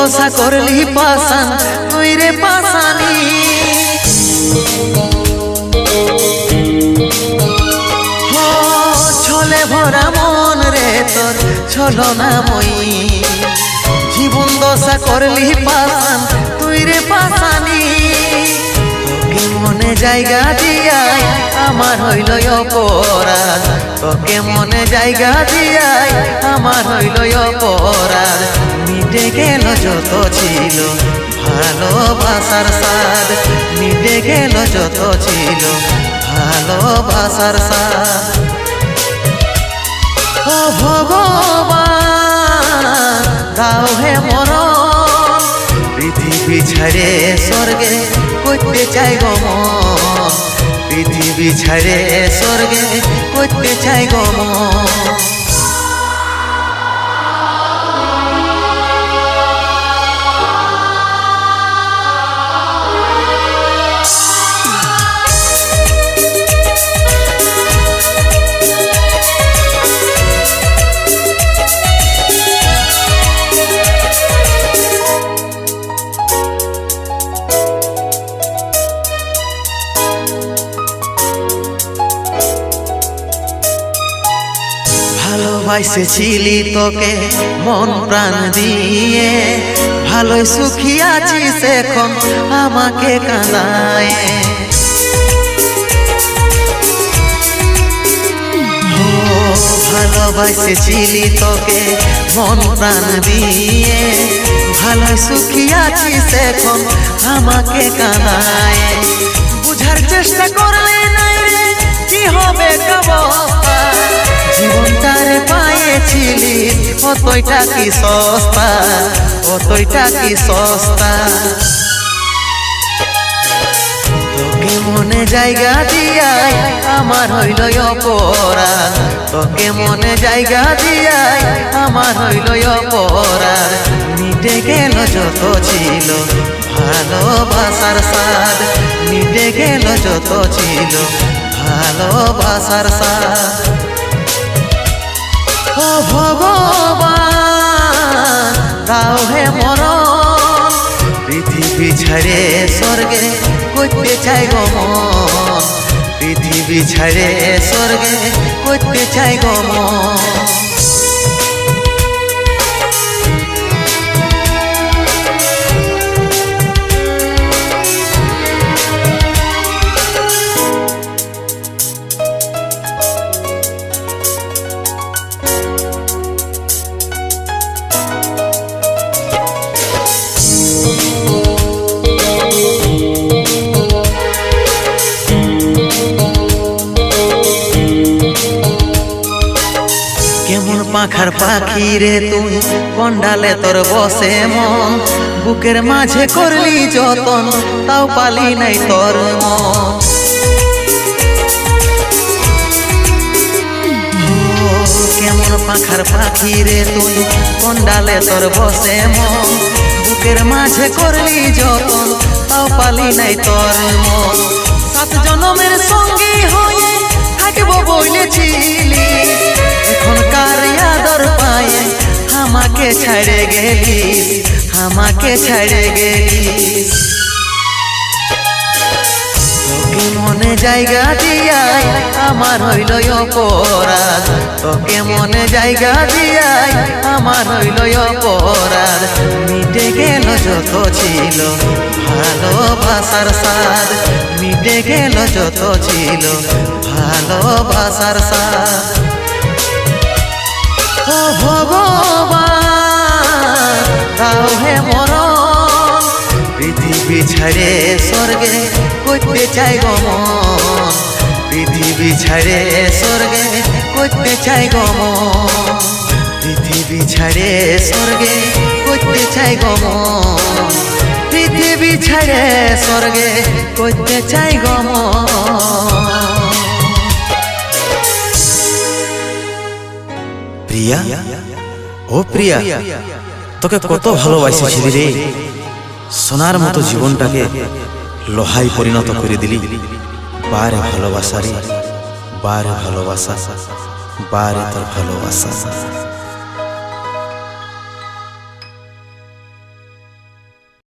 দশা করলি পাশান তুই রে পাশানি। ছলে ভরা মন রে তোর ছলনাময়ী, জীবন দশা করলি পাশান তুই রে পাশানি। তোকে মনে জায়গা দিয়াই আমার হইল অপরাধ, তোকে মনে জায়গা দিয়াই আমার হইল অপরাধ। মিটে গেল যত ছিল ভালোবাসার স্বাদ, মিটে গেল যত ছিল ভালোবাসার স্বাদ। ও ভগবান দাও হে মরণ, পৃথিবী ছেড়ে স্বর্গে করতে চাই গো মন, পৃথিবী ছেড়ে স্বর্গে করতে চাই গো মন। ভালোবাসেছিলি তোকে মন প্রাণ দিয়ে, ভালোই সুখী আছিস এখন আমাকে কাঁদায়। ভালোবাসেছিলি তোকে মন প্রাণ দিয়ে, ভালোই সুখী আছিস এখন আমাকে কাঁদায়। বুঝার চেষ্টা করলে নাই রে কি হবে অবস্থা, জীবনটারে পাইছিলি অতইটা কি সস্তা, অতইটা কি সস্তা। তোকে মনে জায়গা দিয়াই আমার হইল অপরাধ, তোকে মনে জায়গা দিয়াই আমার হইল অপরাধ। মিটে গেল যত ছিল ভালোবাসার স্বাদ, মিটে গেল যত ছিল ভালোবাসার স্বাদ। ও ভগবান দাও হে মরণ, পৃথিবী ছেড়ে স্বর্গে করতে চাই গো মন, পৃথিবী ছেড়ে স্বর্গে করতে চাই গো মন। কেমন পাখার পাখি রে তুই কন্ডালে তোর বসে মন, বুকের মাঝে করলি যতন তাও পালি নাই তোর মন। কেমন পাখার পাখি রে তুই কন্ডালে তোর বসে মন, বুকের মাঝে করলি যতন তাও পালি নাই তোর মন। 7 জনমের সঙ্গী হয়ে থাকবো বলেছিলি, এখনকার আদর পায়ে আমাকে ছেড়ে গেলিস, আমাকে ছেড়ে গেলিস। তোকে মনে জায়গা দিয়াই আমার হইল অপরাধ, তোকে মনে জায়গা দিয়াই আমার হইল অপরাধ। মিটে গেল যত ছিল ভালোবাসার স্বাদ, মিটে গেল যত ছিল ভালোবাসার স্বাদ। ও ভগবান দাও হে মরণ, পৃথিবী ছেড়ে স্বর্গে করতে চাই গো মন, পৃথিবী ছেড়ে স্বর্গে করতে চাই গো মন, পৃথিবী ছেড়ে স্বর্গে করতে চাই গো মন, পৃথিবী ছেড়ে স্বর্গে করতে চাই গো মন। প্রিয়া, ও প্রিয়া, তোকে কত ভালোবাসিছিলি রে, সোনার মতো জীবনটাকে লোহায় পরিণত করে দিলি। বারে ভালোবাসা রে, বারে ভালোবাসা, বারে তোর ভালোবাসা।